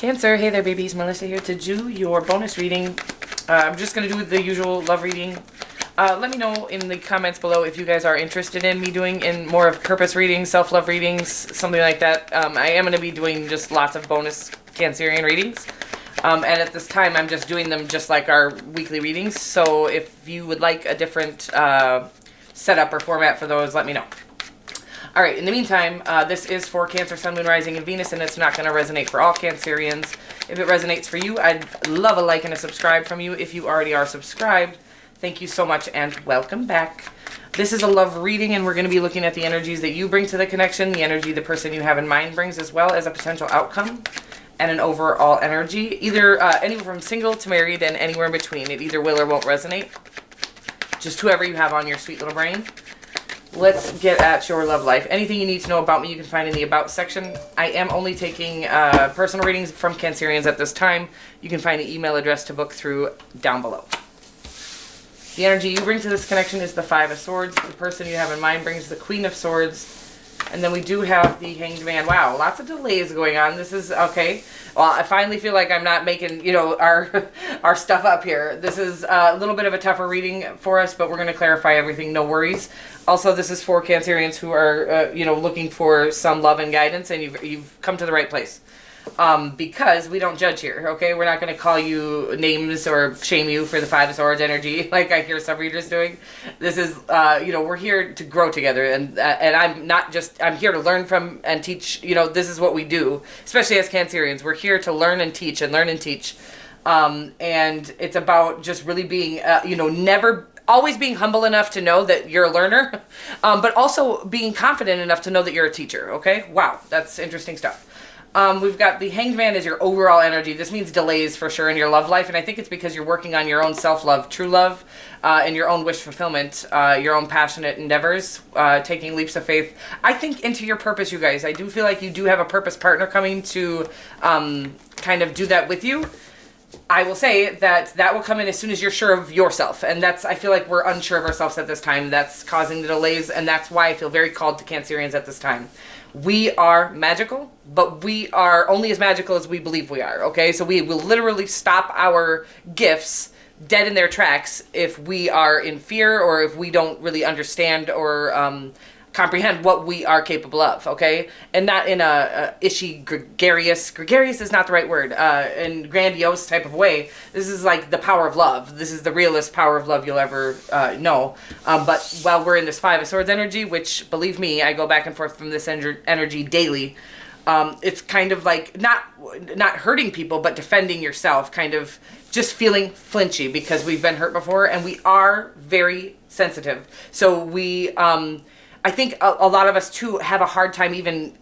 Cancer, hey there babies, Melissa here to do your bonus reading. I'm just going to do the usual love reading. Let me know in the comments below if you guys are interested in me doing in more of purpose readings, self-love readings, something like that. I am going to be doing just lots of bonus Cancerian readings. And at this time, I'm just doing them just like our weekly readings. So if you would like a different setup or format for those, let me know. All right, in the meantime, this is for Cancer, Sun, Moon, Rising, and Venus, and it's not going to resonate for all Cancerians. If it resonates for you, I'd love a like and a subscribe from you. If you already are subscribed, thank you so much and welcome back. This is a love reading, and we're going to be looking at the energies that you bring to the connection, the energy the person you have in mind brings, as well as a potential outcome and an overall energy. Either anywhere from single to married and anywhere in between. It either will or won't resonate. Just whoever you have on your sweet little brain. Let's get at your love life. Anything you need to know about me, you can find in the About section. I am only taking personal readings from Cancerians at this time. You can find the email address to book through down below. The energy you bring to this connection is the Five of Swords. The person you have in mind brings the Queen of Swords. And then we do have the Hanged Man. Wow, lots of delays going on. This is okay. Well, I finally feel like I'm not making, you know, our stuff up here. This is a little bit of a tougher reading for us, but we're going to clarify everything. No worries. Also, this is for Cancerians who are, you know, looking for some love and guidance, and you've come to the right place. Because we don't judge here, okay? We're not going to call you names or shame you for the Five of Swords energy, like I hear some readers doing. This is, you know, we're here to grow together, and I'm here to learn from and teach. You know, this is what we do, especially as Cancerians. We're here to learn and teach and learn and teach. And it's about just really being, you know, always being humble enough to know that you're a learner, but also being confident enough to know that you're a teacher, okay? Wow, that's interesting stuff. We've got the Hanged Man as your overall energy. This means delays for sure in your love life, and I think it's because you're working on your own self-love, true love, and your own wish fulfillment, your own passionate endeavors, taking leaps of faith. I think into your purpose, you guys. I do feel like you do have a purpose partner coming to kind of do that with you. I will say that will come in as soon as you're sure of yourself, and I feel like we're unsure of ourselves at this time. That's causing the delays, and that's why I feel very called to Cancerians at this time. We are magical, but we are only as magical as we believe we are, okay? So we will literally stop our gifts dead in their tracks if we are in fear or if we don't really understand or comprehend what we are capable of, okay? And not in a ishy, gregarious is not the right word, in grandiose type of way. This is like the power of love. This is the realest power of love you'll ever know. But while we're in this Five of Swords energy, which, believe me, I go back and forth from this energy daily, it's kind of like not hurting people, but defending yourself, kind of just feeling flinchy because we've been hurt before, and we are very sensitive. So we... I think a lot of us, too, have a hard time even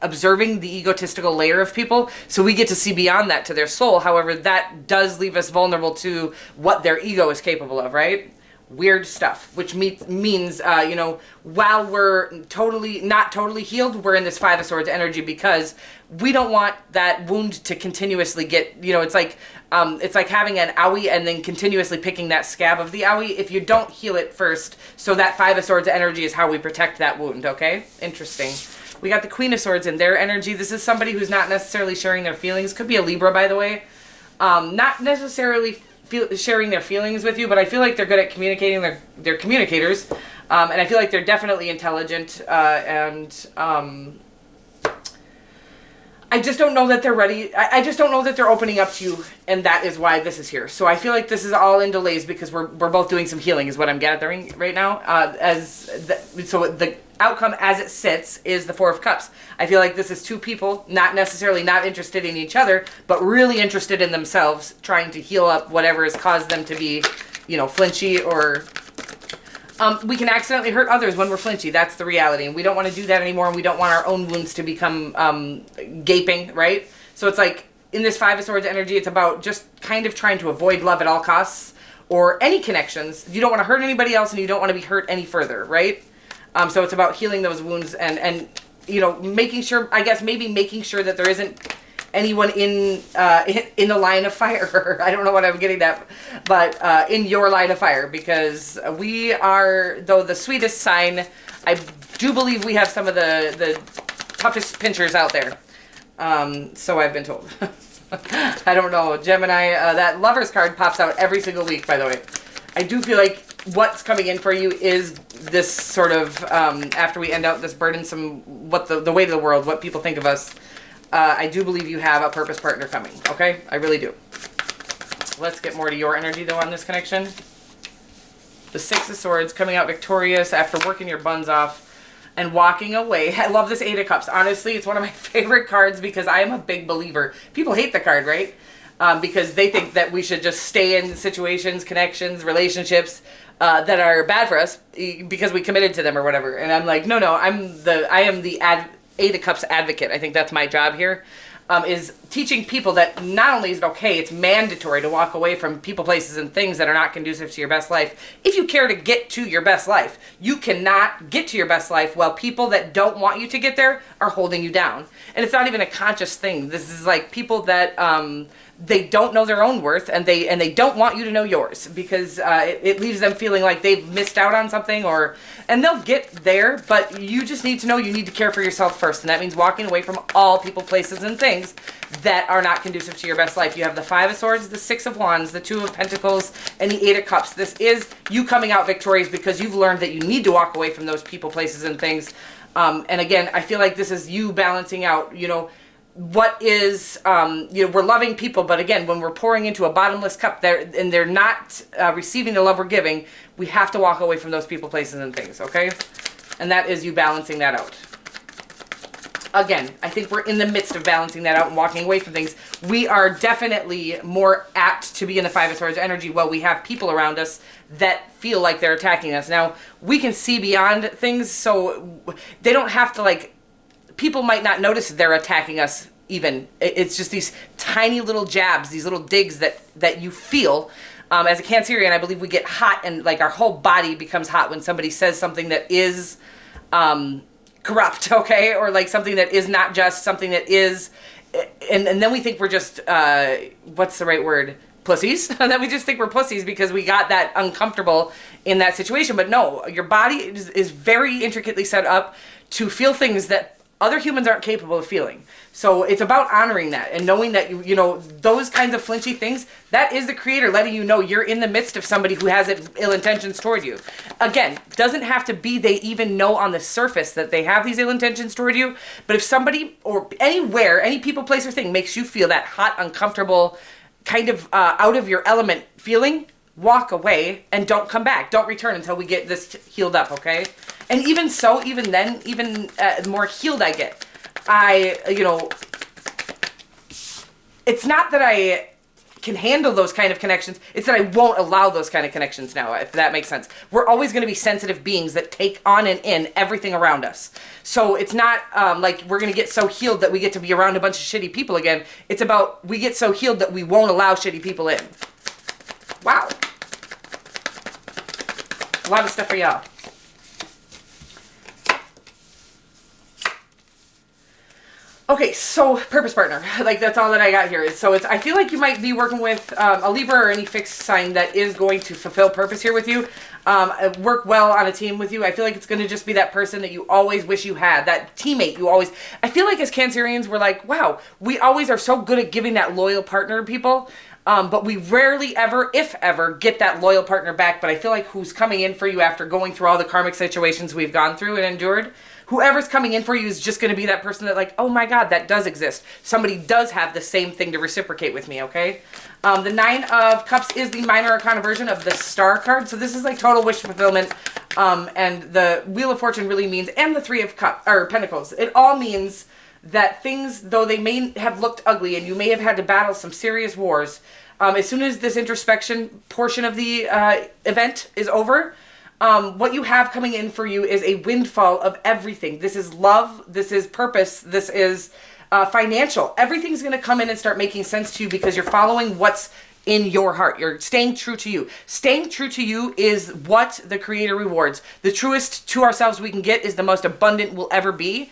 observing the egotistical layer of people, so we get to see beyond that to their soul. However, that does leave us vulnerable to what their ego is capable of, right? Weird stuff, which means, you know, while we're not totally healed, we're in this Five of Swords energy because we don't want that wound to continuously get, you know, it's like having an owie and then continuously picking that scab of the owie if you don't heal it first. So that Five of Swords energy is how we protect that wound, okay? Interesting. We got the Queen of Swords in their energy. This is somebody who's not necessarily sharing their feelings. Could be a Libra, by the way. Not necessarily sharing their feelings with you, but I feel like they're good at communicating. They're communicators, and I feel like they're definitely intelligent, and I just don't know that they're ready. I just don't know that they're opening up to you, and that is why this is here. So I feel like this is all in delays because we're both doing some healing is what I'm gathering right now. So the outcome as it sits is the Four of Cups. I feel like this is two people not necessarily not interested in each other, but really interested in themselves, trying to heal up whatever has caused them to be, you know, flinchy or... we can accidentally hurt others when we're flinchy. That's the reality. And we don't want to do that anymore. And we don't want our own wounds to become gaping, right? So it's like in this Five of Swords energy, it's about just kind of trying to avoid love at all costs or any connections. You don't want to hurt anybody else and you don't want to be hurt any further, right? So it's about healing those wounds and you know, making sure, I guess maybe making sure that there isn't anyone in the line of fire. I don't know what I'm getting at, but in your line of fire, because we are, though the sweetest sign, I do believe we have some of the toughest pinchers out there. So I've been told. I don't know. Gemini, that Lovers card pops out every single week, by the way. I do feel like what's coming in for you is this sort of, after we end out this burdensome, what the weight of the world, what people think of us, I do believe you have a purpose partner coming, okay? I really do. Let's get more to your energy, though, on this connection. The Six of Swords, coming out victorious after working your buns off and walking away. I love this Eight of Cups. Honestly, it's one of my favorite cards because I am a big believer. People hate the card, right? Because they think that we should just stay in situations, connections, relationships that are bad for us because we committed to them or whatever. And I'm like, no, I am the Eight of Cups advocate. I think that's my job here. Is teaching people that not only is it okay, it's mandatory to walk away from people, places, and things that are not conducive to your best life. If you care to get to your best life, you cannot get to your best life while people that don't want you to get there are holding you down. And it's not even a conscious thing. This is like people that they don't know their own worth, and they don't want you to know yours because it leaves them feeling like they've missed out on something, and they'll get there, but you just need to know you need to care for yourself first, and that means walking away from all people, places, and things that are not conducive to your best life. You have the Five of Swords, the Six of Wands, the Two of Pentacles, and the Eight of Cups. This is you coming out victorious because you've learned that you need to walk away from those people, places, and things. And again, I feel like this is you balancing out, what is, we're loving people, but again, when we're pouring into a bottomless cup and they're not receiving the love we're giving, we have to walk away from those people, places, and things, okay? And that is you balancing that out. Again, I think we're in the midst of balancing that out and walking away from things. We are definitely more apt to be in the Five of Swords energy while we have people around us that feel like they're attacking us. Now, we can see beyond things, so they don't have to, people might not notice they're attacking us even. It's just these tiny little jabs, these little digs that you feel. As a Cancerian, I believe we get hot and our whole body becomes hot when somebody says something that is corrupt, okay? Or something that is not just, something that is, and then we think we're just, what's the right word? Pussies. Then we just think we're pussies because we got that uncomfortable in that situation. But no, your body is very intricately set up to feel things that other humans aren't capable of feeling. So it's about honoring that and knowing that, those kinds of flinchy things, that is the creator letting you know you're in the midst of somebody who has ill intentions toward you. Again, doesn't have to be they even know on the surface that they have these ill intentions toward you. But if somebody or anywhere, any people, place, or thing makes you feel that hot, uncomfortable, kind of out of your element feeling, walk away and don't come back. Don't return until we get this healed up, okay? And even so, even then, even the more healed I get, it's not that I can handle those kind of connections. It's that I won't allow those kind of connections now, if that makes sense. We're always going to be sensitive beings that take on and in everything around us. So it's not like we're going to get so healed that we get to be around a bunch of shitty people again. It's about we get so healed that we won't allow shitty people in. Wow. A lot of stuff for y'all. Okay, so purpose partner, that's all that I got here. So I feel like you might be working with a Libra or any fixed sign that is going to fulfill purpose here with you, work well on a team with you. I feel like it's going to just be that person that you always wish you had, that teammate you always, I feel like as Cancerians, we're like, wow, we always are so good at giving that loyal partner to people, but we rarely ever, if ever, get that loyal partner back. But I feel like who's coming in for you after going through all the karmic situations we've gone through and endured, whoever's coming in for you is just going to be that person that oh my God, that does exist. Somebody does have the same thing to reciprocate with me, okay? The Nine of Cups is the minor arcana version of the Star card. So this is total wish fulfillment. And the Wheel of Fortune really means, and the Three of Pentacles. It all means that things, though they may have looked ugly and you may have had to battle some serious wars, as soon as this introspection portion of the event is over, what you have coming in for you is a windfall of everything. This is love. This is purpose. This is financial. Everything's going to come in and start making sense to you because you're following what's in your heart. You're staying true to you. Staying true to you is what the Creator rewards. The truest to ourselves we can get is the most abundant we'll ever be.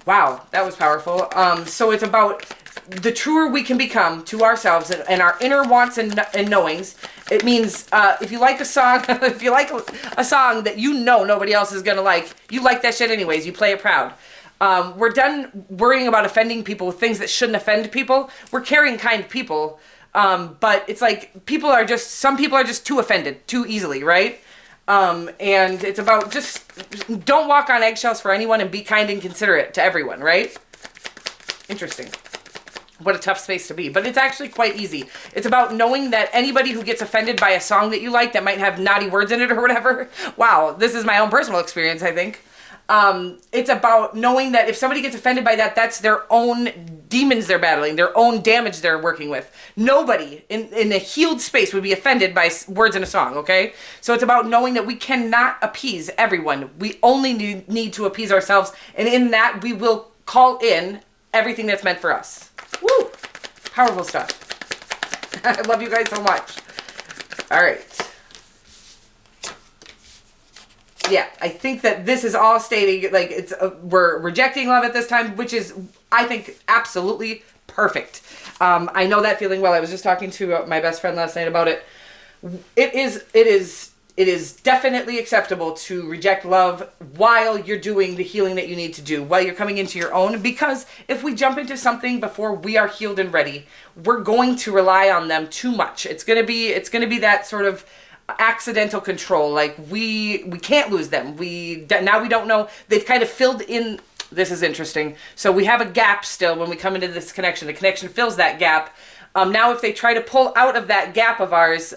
Wow, that was powerful. So it's about the truer we can become to ourselves and our inner wants and knowings. It means if you like a song, if you like a song that nobody else is gonna like, you like that shit anyways. You play it proud. We're done worrying about offending people with things that shouldn't offend people. We're caring, kind people. But it's like some people are just too offended too easily, right? And it's about just don't walk on eggshells for anyone and be kind and considerate to everyone, right? Interesting. What a tough space to be. But it's actually quite easy. It's about knowing that anybody who gets offended by a song that you like that might have naughty words in it or whatever. Wow, this is my own personal experience, I think. It's about knowing that if somebody gets offended by that, that's their own demons they're battling, their own damage they're working with. Nobody in a healed space would be offended by words in a song, okay? So it's about knowing that we cannot appease everyone. We only need to appease ourselves, and in that, we will call in everything that's meant for us. Woo! Powerful stuff. I love you guys so much. All right. Yeah, I think that this is all stating, like, we're rejecting love at this time, which is, I think, absolutely perfect. I know that feeling well. I was just talking to my best friend last night about it. It is definitely acceptable to reject love while you're doing the healing that you need to do, while you're coming into your own, because if we jump into something before we are healed and ready, we're going to rely on them too much. It's gonna be that sort of accidental control. Like we can't lose them. Now we don't know. They've kind of filled in. This is interesting. So we have a gap still when we come into this connection. The connection fills that gap. Now if they try to pull out of that gap of ours,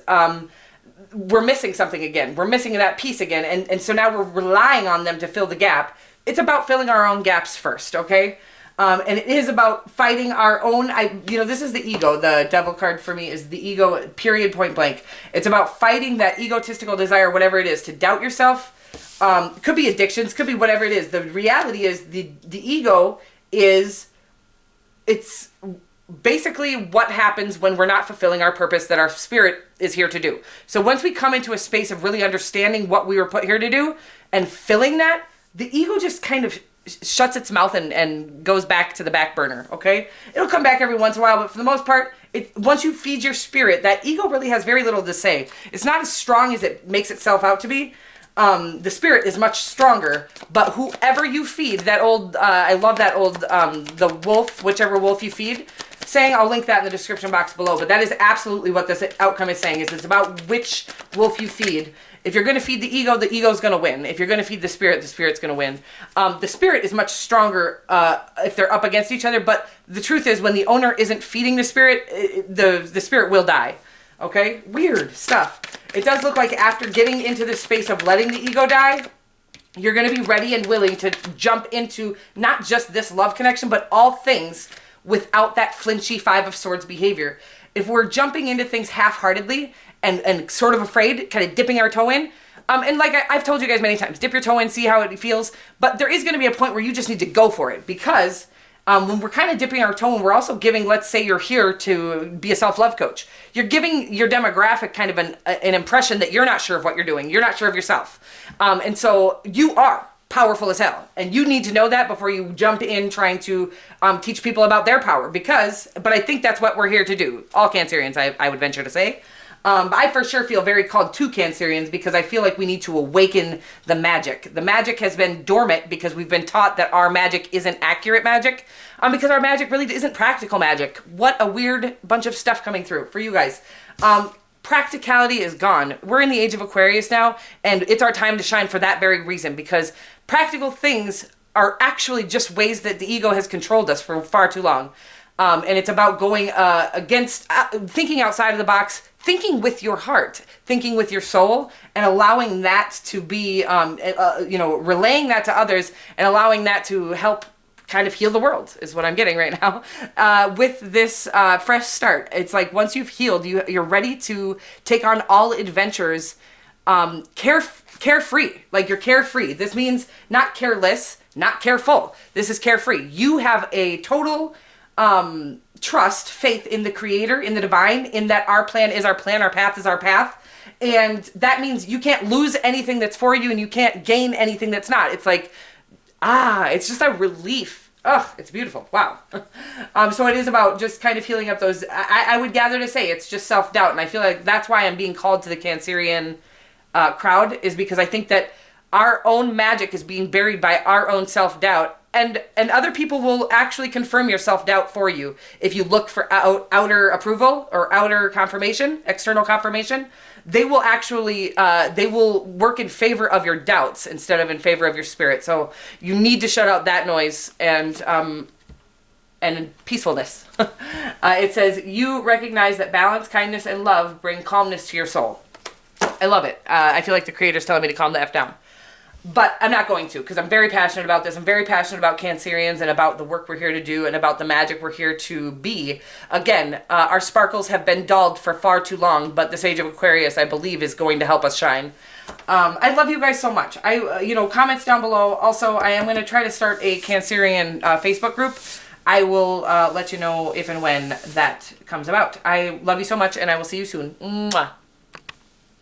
we're missing something again. We're missing that piece again. And so now we're relying on them to fill the gap. It's about filling our own gaps first, okay? And it is about fighting our own, this is the ego. The devil card for me is the ego, period, point blank. It's about fighting that egotistical desire, whatever it is, to doubt yourself. Could be addictions, could be whatever it is. The reality is the ego it's basically what happens when we're not fulfilling our purpose that our spirit is here to do. So once we come into a space of really understanding what we were put here to do and filling that, the ego just kind of shuts its mouth and goes back to the back burner, okay? It'll come back every once in a while, but for the most part, once you feed your spirit, that ego really has very little to say. It's not as strong as it makes itself out to be. The spirit is much stronger, but whoever you feed, that old, I love that old, the wolf, whichever wolf you feed, saying, I'll link that in the description box below, but that is absolutely what this outcome is saying, is it's about which wolf you feed. If you're going to feed the ego's going to win. If you're going to feed the spirit's going to win. The spirit is much stronger if they're up against each other, but the truth is when the owner isn't feeding the spirit, the spirit will die. Okay? Weird stuff. It does look like after getting into the space of letting the ego die, you're going to be ready and willing to jump into not just this love connection, but all things without that flinchy Five of Swords behavior. If we're jumping into things half-heartedly and sort of afraid, kind of dipping our toe in, and like I've told you guys many times, dip your toe in, see how it feels, but there is going to be a point where you just need to go for it, because when we're kind of dipping our toe in, we're also giving, let's say you're here to be a self-love coach. You're giving your demographic kind of an impression that you're not sure of what you're doing. You're not sure of yourself. And so you are powerful as hell. And you need to know that before you jump in trying to teach people about their power. But I think that's what we're here to do. All Cancerians, I would venture to say. But I for sure feel very called to Cancerians because I feel like we need to awaken the magic. The magic has been dormant because we've been taught that our magic isn't accurate magic. Because our magic really isn't practical magic. What a weird bunch of stuff coming through for you guys. Practicality is gone. We're in the age of Aquarius now, and it's our time to shine for that very reason, because practical things are actually just ways that the ego has controlled us for far too long. And it's about going against, thinking outside of the box, thinking with your heart, thinking with your soul, and allowing that to be, relaying that to others and allowing that to help kind of heal the world is what I'm getting right now with this fresh start. It's like once you've healed, you're ready to take on all adventures carefree. Like you're carefree. This means not careless, not careful. This is carefree. You have a total trust, faith in the creator, in the divine, in that our plan is our plan, our path is our path. And that means you can't lose anything that's for you and you can't gain anything that's not. It's like, it's just a relief. Oh, it's beautiful. Wow. So it is about just kind of healing up those, I would gather to say it's just self-doubt. And I feel like that's why I'm being called to the Cancerian crowd, is because I think that our own magic is being buried by our own self-doubt. and other people will actually confirm your self-doubt for you if you look for outer approval or outer confirmation, external confirmation. They will actually they will work in favor of your doubts instead of in favor of your spirit. So you need to shut out that noise and peacefulness. It says, you recognize that balance, kindness, and love bring calmness to your soul. I love it. I feel like the creator's telling me to calm the F down. But I'm not going to, because I'm very passionate about this. I'm very passionate about Cancerians and about the work we're here to do and about the magic we're here to be. Again, our sparkles have been dulled for far too long, but this Age of Aquarius, I believe, is going to help us shine. I love you guys so much. Comments down below. Also, I am going to try to start a Cancerian Facebook group. I will let you know if and when that comes about. I love you so much, and I will see you soon. Mwah.